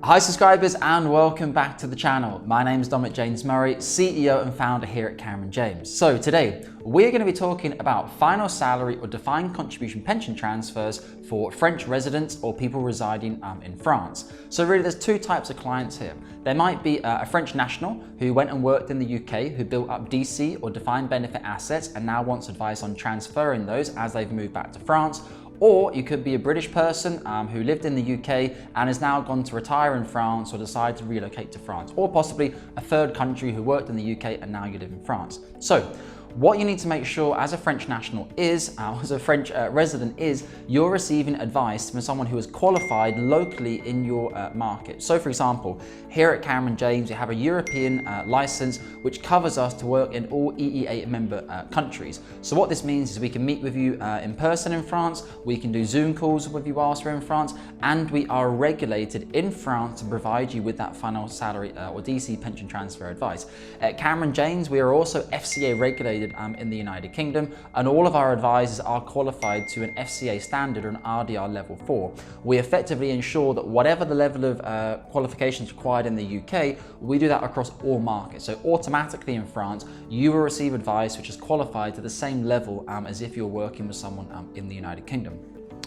Hi subscribers and welcome back to the channel. My name is Dominic James Murray, CEO and founder here at Cameron James. So today we're going to be talking about final salary or defined contribution pension transfers for French residents or people residing in France. So really there's two types of clients here. There might be a French national who went and worked in the UK, who built up DC or defined benefit assets and now wants advice on transferring those as they've moved back to France. Or you could be a British person who lived in the UK and has now gone to retire in France or decided to relocate to France. Or possibly a third country who worked in the UK and now you live in France. So what you need to make sure as a French national is, as a French resident is, you're receiving advice from someone who is qualified locally in your market. So for example, here at Cameron James, we have a European license which covers us to work in all EEA member countries. So what this means is we can meet with you in person in France, we can do Zoom calls with you whilst we're in France, and we are regulated in France to provide you with that final salary or DC pension transfer advice. At Cameron James, we are also FCA regulated in the United Kingdom, and all of our advisors are qualified to an FCA standard or an RDR level 4. We effectively ensure that whatever the level of qualifications required in the UK, we do that across all markets. So automatically in France, you will receive advice which is qualified to the same level as if you're working with someone in the United Kingdom.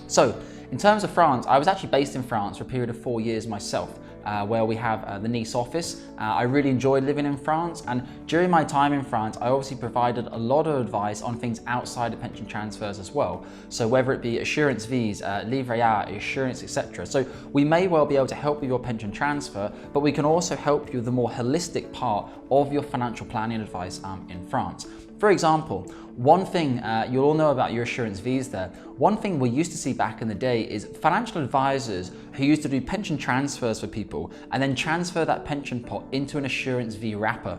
So in terms of France, I was actually based in France for a period of 4 years myself, where we have the Nice office. I really enjoyed living in France, and during my time in France, I obviously provided a lot of advice on things outside of pension transfers as well. So whether it be assurance fees, livret A, assurance, etc. So we may well be able to help with your pension transfer, but we can also help you with the more holistic part of your financial planning advice in France. For example, one thing you'll all know about your assurance fees there, one thing we used to see back in the day is financial advisors who used to do pension transfers for people and then transfer that pension pot into an assurance fee wrapper,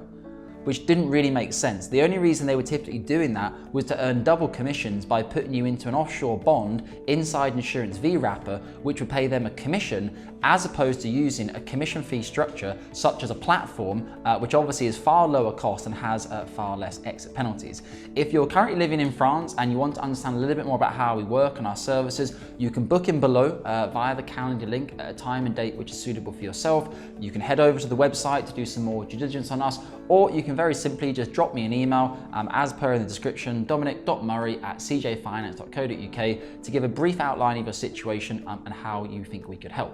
which didn't really make sense. The only reason they were typically doing that was to earn double commissions by putting you into an offshore bond inside an insurance V wrapper, which would pay them a commission, as opposed to using a commission fee structure such as a platform, which obviously is far lower cost and has far less exit penalties. If you're currently living in France and you want to understand a little bit more about how we work and our services, you can book in below via the calendar link at a time and date which is suitable for yourself. You can head over to the website to do some more due diligence on us, or you can very simply just drop me an email as per in the description, dominic.murray@cjfinance.co.uk, to give a brief outline of your situation and how you think we could help.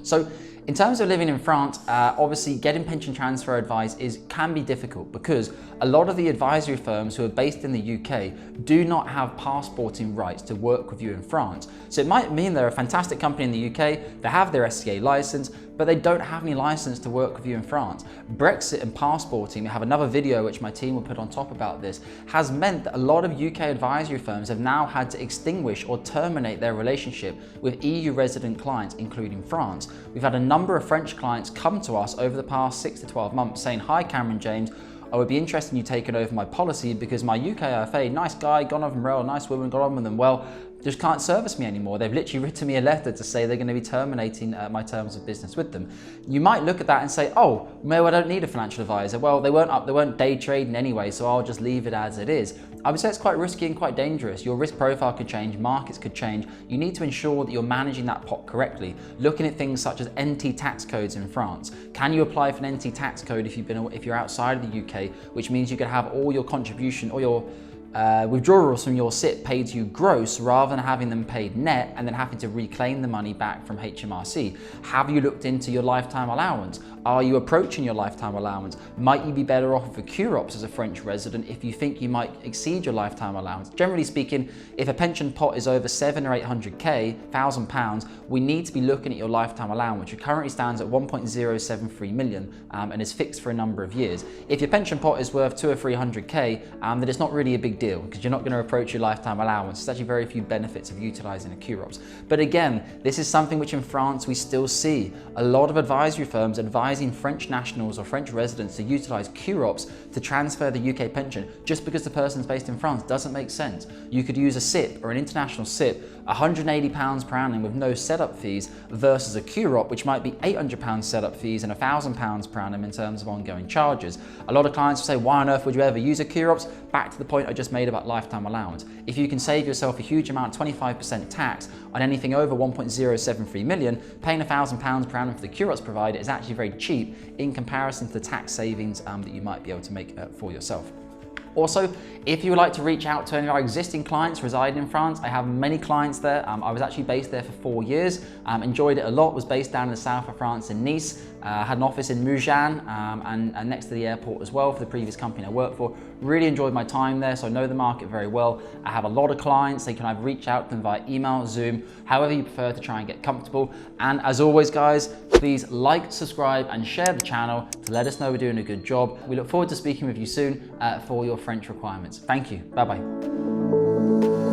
So in terms of living in France, obviously getting pension transfer advice can be difficult because a lot of the advisory firms who are based in the UK do not have passporting rights to work with you in France. So it might mean they're a fantastic company in the UK, they have their SCA license, but they don't have any license to work with you in France. Brexit and passporting, we have another video which my team will put on top about this, has meant that a lot of UK advisory firms have now had to extinguish or terminate their relationship with EU resident clients, including France. We've had a number of French clients come to us over the past 6 to 12 months saying, "Hi Cameron James, I would be interested in you taking over my policy because my UK IFA, nice guy, got on with them well, nice woman, got on with them well, just can't service me anymore. They've literally written me a letter to say they're going to be terminating my terms of business with them." You might look at that and say, "Oh, no, I don't need a financial advisor. Well, they weren't day trading anyway, so I'll just leave it as it is." I would say it's quite risky and quite dangerous. Your risk profile could change, markets could change. You need to ensure that you're managing that pot correctly, looking at things such as NT tax codes in France. Can you apply for an NT tax code if you're outside of the UK, which means you could have all your contribution or your withdrawals from your SIP paid to you gross rather than having them paid net and then having to reclaim the money back from HMRC? Have you looked into your lifetime allowance? Are you approaching your lifetime allowance? Might you be better off for QROPS as a French resident if you think you might exceed your lifetime allowance? Generally speaking, if a pension pot is over 700 or 800,000 pounds, we need to be looking at your lifetime allowance, which currently stands at 1.073 million and is fixed for a number of years. If your pension pot is worth 200 or 300k, then it's not really a big deal because you're not going to approach your lifetime allowance. There's actually very few benefits of utilizing a QROPS. But again, this is something which in France we still see. A lot of advisory firms advising French nationals or French residents to utilize QROPS to transfer the UK pension just because the person's based in France doesn't make sense. You could use a SIP or an international SIP, £180 per annum with no setup fees versus a QROP, which might be £800 setup fees and £1,000 per annum in terms of ongoing charges. A lot of clients will say, why on earth would you ever use a QROPS? Back to the point I just made about lifetime allowance. If you can save yourself a huge amount, 25% tax on anything over 1.073 million, paying £1,000 per annum for the QROPS provider is actually very cheap in comparison to the tax savings that you might be able to make for yourself. Also, if you would like to reach out to any of our existing clients residing in France, I have many clients there. I was actually based there for 4 years, enjoyed it a lot, was based down in the south of France in Nice, had an office in Mougins and next to the airport as well for the previous company I worked for. Really enjoyed my time there, so I know the market very well. I have a lot of clients, so you can either reach out to them via email, Zoom, however you prefer to try and get comfortable. And as always guys, please like, subscribe and share the channel to let us know we're doing a good job. We look forward to speaking with you soon for your French requirements. Thank you. Bye-bye.